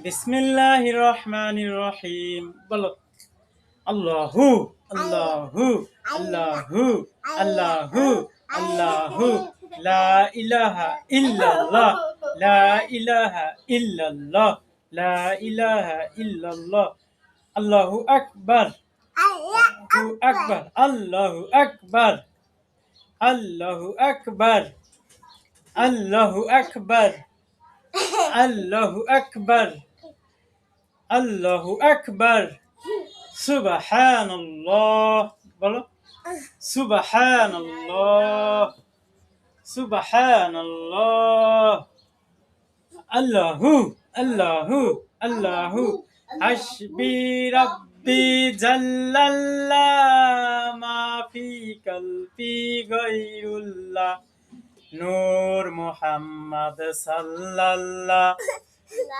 বিসমিল্লাহির রহমানির রহিম। বলো আল্লাহু আল্লাহু আল্লাহু আল্লাহু আল্লাহু লা ইলাহা ইল্লাল্লাহ লা ইলাহা ইল্লাল্লাহ লা ইলাহা ইল্লাল্লাহ আল্লাহু আকবার আল্লাহু আকবার আল্লাহু আকবার আল্লাহু আকবার আল্লাহু আকবার আল্লাহু আকবার আল্লাহু আকবার সুবহানাল্লাহ। বলো সুবহানাল্লাহ সুবহানাল্লাহ আল্লাহু আল্লাহু আল্লাহু হাসবি রাব্বি জাল্লাল্লাহ মা ফি কলবি গায়রুল্লাহ নূর মুহাম্মদ সাল্লাল্লাহ